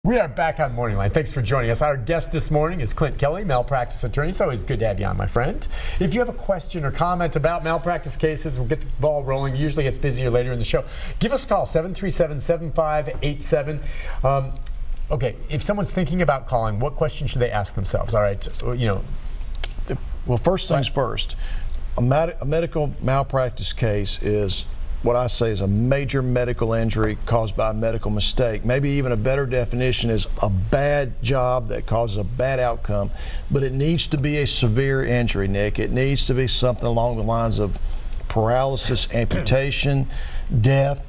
We are back on Morning Line. Thanks for joining us. Our guest this morning is Clint Kelly, malpractice attorney. It's always good to have you on, my friend. If you have a question or comment about malpractice cases, we'll get the ball rolling. Usually gets busier later in the show. Give us a call, 737-7587. Okay, if someone's thinking about calling, what question should they ask themselves? All right, Well, first things first. A medical malpractice case is what I say is a major medical injury caused by a medical mistake. Maybe even a better definition is a bad job that causes a bad outcome, but it needs to be a severe injury, Nick. It needs to be something along the lines of paralysis, amputation, death,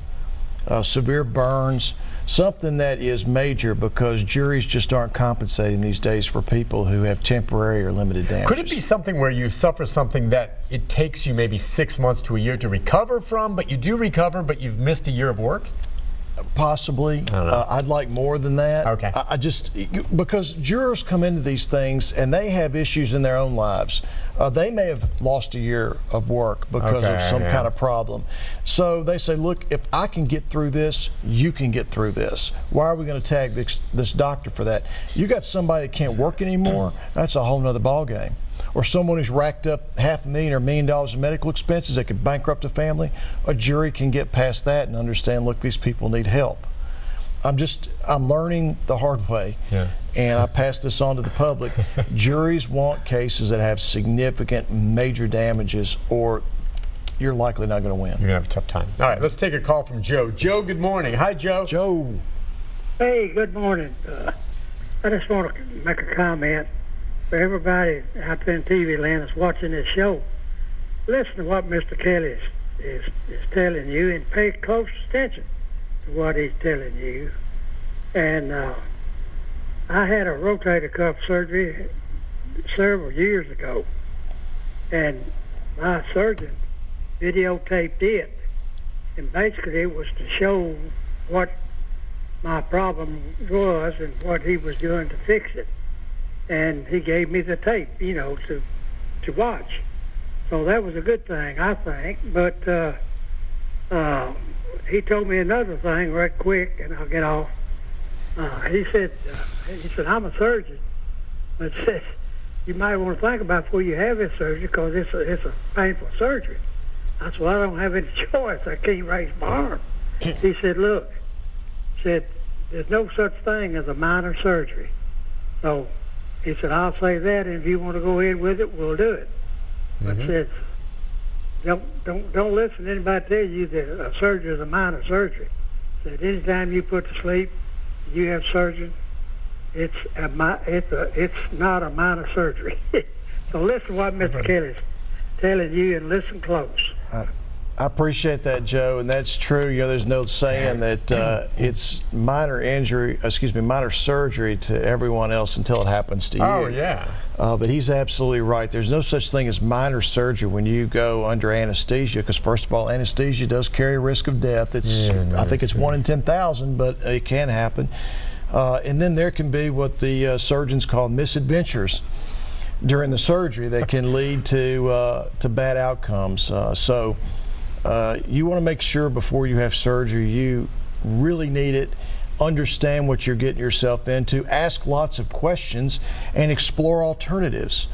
severe burns, something that is major, because juries just aren't compensating these days for people who have temporary or limited damages. Could it be something where you suffer something that it takes you maybe 6 months to a year to recover from, but you do recover, but you've missed a year of work? Possibly. I'd like more than that. Okay. I just, because jurors come into these things and they have issues in their own lives. They may have lost a year of work because of some kind of problem. So they say, look, if I can get through this, you can get through this. Why are we going to tag this doctor for that? You got somebody that can't work anymore, that's a whole nother ballgame. Or someone who's racked up $500,000 or $1 million in medical expenses that could bankrupt a family, a jury can get past that and understand, look, these people need help. I'm learning the hard way, and I pass this on to the public. Juries want cases that have significant major damages, or you're likely not going to win. You're going to have a tough time. All right, let's take a call from Joe. Joe, good morning. Hi, Joe. Joe. Hey, good morning. I just want to make a comment for everybody out there in TV land that's watching this show. Listen to what Mr. Kelly is telling you, and pay close attention to what he's telling you. And I had a rotator cuff surgery several years ago, and my surgeon videotaped it, and basically it was to show what my problem was and what he was doing to fix it. And he gave me the tape, to watch. So that was a good thing, I think. But he told me another thing right quick, and I'll get off. He said, I'm a surgeon, but said, you might want to think about before you have this surgery, because it's a painful surgery. I said, well, I don't have any choice. I can't raise my arm. He said, look, there's no such thing as a minor surgery. So he said, I'll say that, and if you want to go ahead with it, we'll do it. But said, don't listen to anybody tell you that a surgery is a minor surgery. Said, anytime you put to sleep, you have surgery, it's not a minor surgery. So listen to what Mr. Kelly's telling you, and listen close. I appreciate that, Joe, and that's true. There's no saying that it's minor surgery to everyone else until it happens to you. Oh, yeah. But he's absolutely right. There's no such thing as minor surgery when you go under anesthesia, because first of all, anesthesia does carry a risk of death. I think it's 1 in 10,000, but it can happen. And then there can be what the surgeons call misadventures during the surgery that can lead to bad outcomes. You want to make sure before you have surgery you really need it, understand what you're getting yourself into, ask lots of questions, and explore alternatives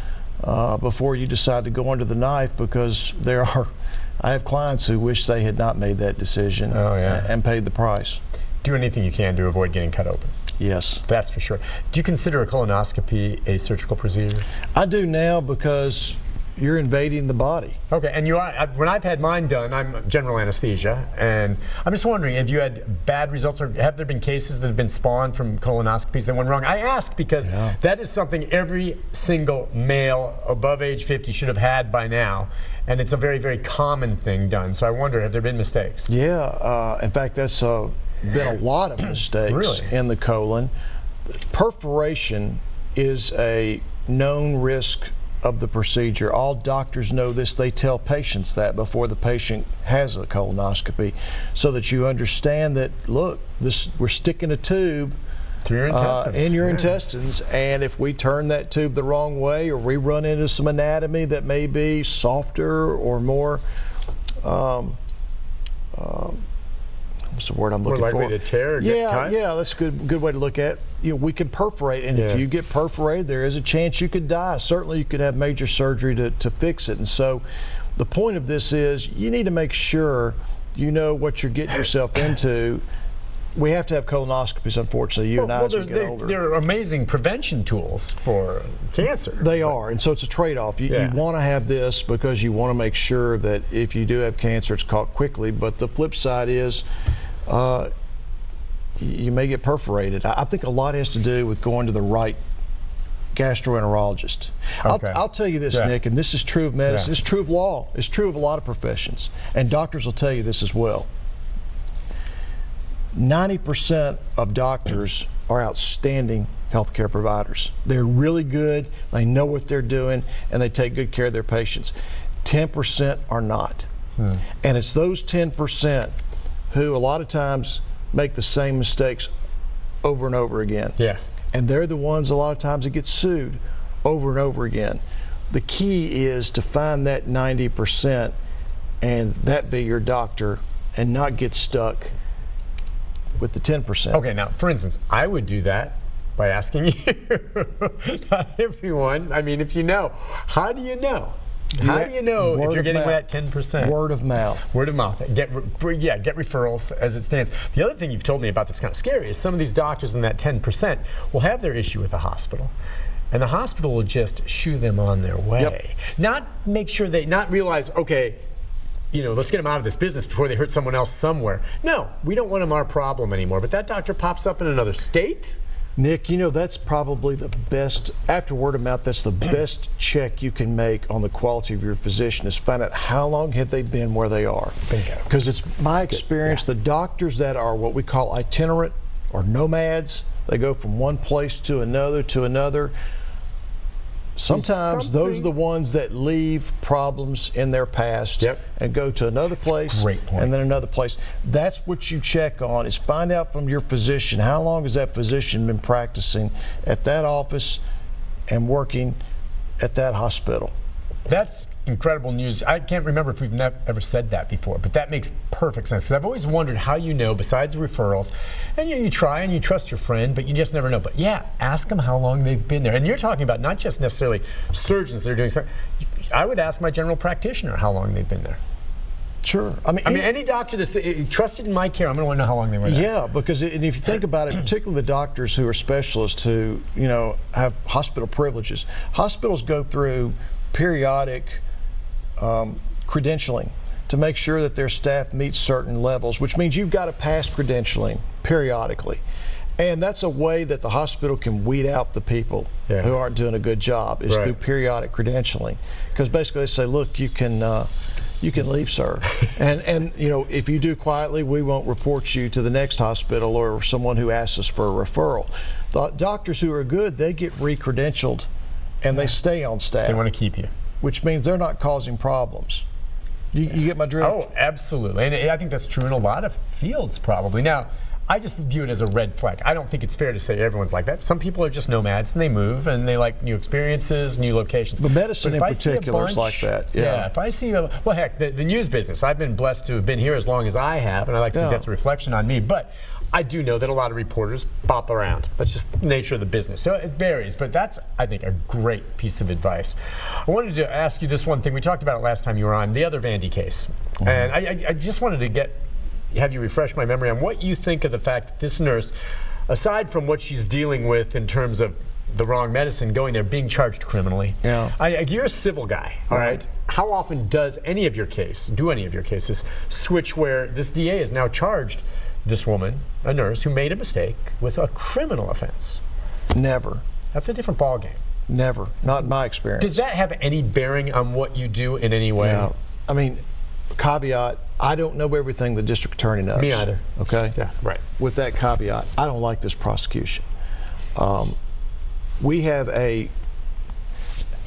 before you decide to go under the knife, because I have clients who wish they had not made that decision and paid the price. Do anything you can to avoid getting cut open. Yes. That's for sure. Do you consider a colonoscopy a surgical procedure? I do now, because you're invading the body. Okay, and when I've had mine done, I'm general anesthesia, and I'm just wondering, have you had bad results, or have there been cases that have been spawned from colonoscopies that went wrong? I ask because that is something every single male above age 50 should have had by now, and it's a very, very common thing done. So I wonder, have there been mistakes? Yeah, in fact, that's been a lot of mistakes in the colon. Perforation is a known risk of the procedure. All doctors know this. They tell patients that before the patient has a colonoscopy, so that you understand that, look, we're sticking a tube through your intestines. In your intestines, and if we turn that tube the wrong way, or we run into some anatomy that may be softer or more what's the word I'm looking for? More likely to tear or get cut? Yeah, that's a good way to look at it. we can perforate, and if you get perforated, there is a chance you could die. Certainly, you could have major surgery to fix it. And so, the point of this is you need to make sure you know what you're getting yourself into. We have to have colonoscopies, unfortunately, you and I, as we get older. They're amazing prevention tools for cancer. They are, and so it's a trade-off. You want to have this because you want to make sure that if you do have cancer, it's caught quickly. But the flip side is you may get perforated. I think a lot has to do with going to the right gastroenterologist. Okay. I'll tell you this, Nick, and this is true of medicine. It's true of law. It's true of a lot of professions. And doctors will tell you this as well. 90% of doctors are outstanding healthcare providers. They're really good, they know what they're doing, and they take good care of their patients. 10% are not. And it's those 10% who a lot of times make the same mistakes over and over again. And they're the ones a lot of times that get sued over and over again. The key is to find that 90% and that be your doctor and not get stuck with the 10%. Okay, now, for instance, I would do that by asking you. Not everyone. I mean, if you know, how do you know? How do you know if you're getting that 10%? Word of mouth. Word of mouth. Get referrals as it stands. The other thing you've told me about that's kind of scary is some of these doctors in that 10% will have their issue with the hospital. And the hospital will just shoo them on their way. Not make sure not realize, okay, let's get them out of this business before they hurt someone else somewhere. No, we don't want them our problem anymore. But that doctor pops up in another state. Nick, that's probably the best, after word of mouth, that's the best check you can make on the quality of your physician is find out how long have they been where they are. Bingo. Because it's my experience, the doctors that are what we call itinerant or nomads, they go from one place to another. Sometimes those are the ones that leave problems in their past and go to another place and then another place. That's what you check on, is find out from your physician how long has that physician been practicing at that office and working at that hospital. That's incredible news. I can't remember if we've ever said that before, but that makes perfect sense. 'Cause I've always wondered how you know, besides referrals, and you try and you trust your friend, but you just never know. But ask them how long they've been there. And you're talking about not just necessarily surgeons that are doing something. I would ask my general practitioner how long they've been there. Sure. I mean, any doctor that's trusted in my care, I'm going to want to know how long they were there. Yeah, because and if you think about it, particularly the doctors who are specialists who, have hospital privileges, hospitals go through periodic credentialing to make sure that their staff meets certain levels, which means you've got to pass credentialing periodically. And that's a way that the hospital can weed out the people who aren't doing a good job, is through periodic credentialing. Because basically they say, look, you can leave, sir. and if you do quietly, we won't report you to the next hospital or someone who asks us for a referral. The doctors who are good, they get re-credentialed and they stay on staff. They want to keep you. Which means they're not causing problems. You get my drift? Oh, absolutely. And I think that's true in a lot of fields, probably. Now, I just view it as a red flag. I don't think it's fair to say everyone's like that. Some people are just nomads and they move and they like new experiences, new locations. But medicine in particular is like that. Yeah, if I see, well, heck, the news business, I've been blessed to have been here as long as I have, and I like to think that's a reflection on me. But I do know that a lot of reporters bop around. That's just the nature of the business. So it varies, but that's, I think, a great piece of advice. I wanted to ask you this one thing. We talked about it last time you were on, the other Vandy case. And I just wanted to have you refresh my memory on what you think of the fact that this nurse, aside from what she's dealing with in terms of the wrong medicine, going there, being charged criminally. You're a civil guy, all right? How often does any of your cases switch where this DA is now charged this woman, a nurse, who made a mistake with a criminal offense? Never. That's a different ballgame. Never. Not in my experience. Does that have any bearing on what you do in any way? Yeah. I mean, caveat, I don't know everything the district attorney knows. Me either. Okay? Yeah, right. With that caveat, I don't like this prosecution. We have a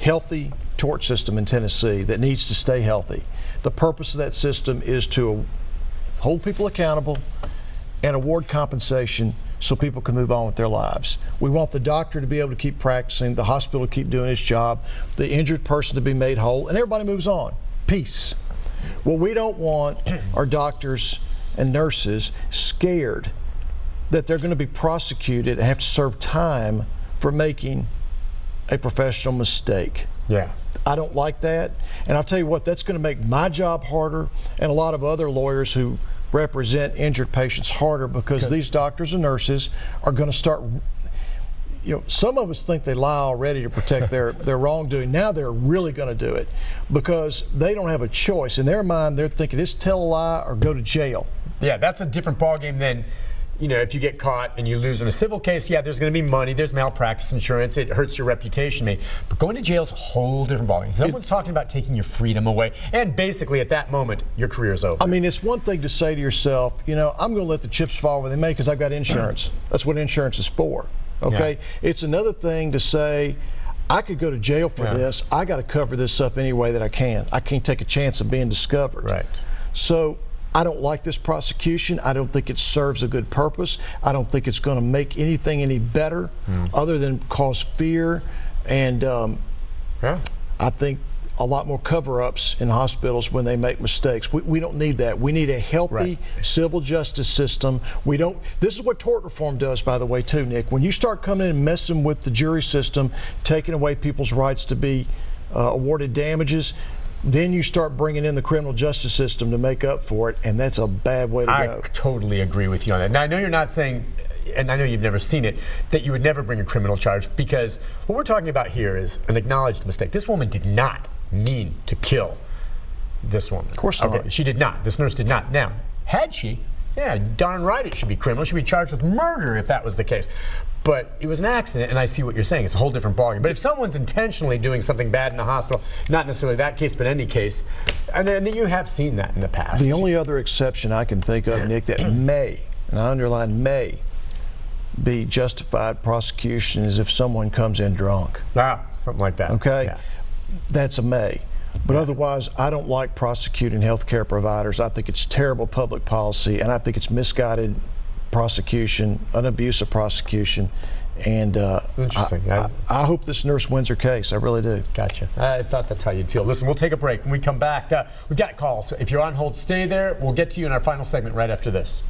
healthy tort system in Tennessee that needs to stay healthy. The purpose of that system is to hold people accountable and award compensation so people can move on with their lives. We want the doctor to be able to keep practicing, the hospital to keep doing its job, the injured person to be made whole, and everybody moves on. Peace. What we don't want are doctors and nurses scared that they're going to be prosecuted and have to serve time for making a professional mistake. Yeah. I don't like that. And I'll tell you what, that's going to make my job harder and a lot of other lawyers who represent injured patients harder, because these doctors and nurses are going to start, you know, some of us think they lie already to protect their wrongdoing. Now they're really going to do it because they don't have a choice. In their mind, they're thinking it's tell a lie or go to jail. Yeah, that's a different ballgame than, you know, if you get caught and you lose in a civil case, yeah, there's going to be money, there's malpractice insurance, it hurts your reputation, maybe. But going to jail is a whole different ballgame. Someone's talking about taking your freedom away, and basically at that moment, your career's over. I mean, it's one thing to say to yourself, you know, I'm going to let the chips fall where they may because I've got insurance. That's what insurance is for, okay? Yeah. It's another thing to say, I could go to jail for this. I got to cover this up any way that I can. I can't take a chance of being discovered. Right. So I don't like this prosecution. I don't think it serves a good purpose. I don't think it's going to make anything any better other than cause fear. And I think a lot more cover-ups in hospitals when they make mistakes. We don't need that. We need a healthy civil justice system. This is what tort reform does, by the way, too, Nick. When you start coming in and messing with the jury system, taking away people's rights to be awarded damages, then you start bringing in the criminal justice system to make up for it, and that's a bad way to go. I totally agree with you on that. Now, I know you're not saying, and I know you've never seen it, that you would never bring a criminal charge, because what we're talking about here is an acknowledged mistake. This woman did not mean to kill this woman. Of course not. Okay, she did not. This nurse did not. Now, had she, yeah, darn right it should be criminal. She should be charged with murder if that was the case. But it was an accident, and I see what you're saying. It's a whole different ballgame. But if someone's intentionally doing something bad in the hospital, not necessarily that case, but any case, and then you have seen that in the past. The only other exception I can think of, Nick, that may, and I underline may, be justified prosecution is if someone comes in drunk. Something like that. Okay? Yeah. That's a may. But otherwise, I don't like prosecuting healthcare providers. I think it's terrible public policy, and I think it's misguided prosecution, an abuse of prosecution, and interesting. I hope this nurse wins her case. I really do. Gotcha. I thought that's how you'd feel. Listen, we'll take a break. When we come back, we've got calls. So if you're on hold, stay there. We'll get to you in our final segment right after this.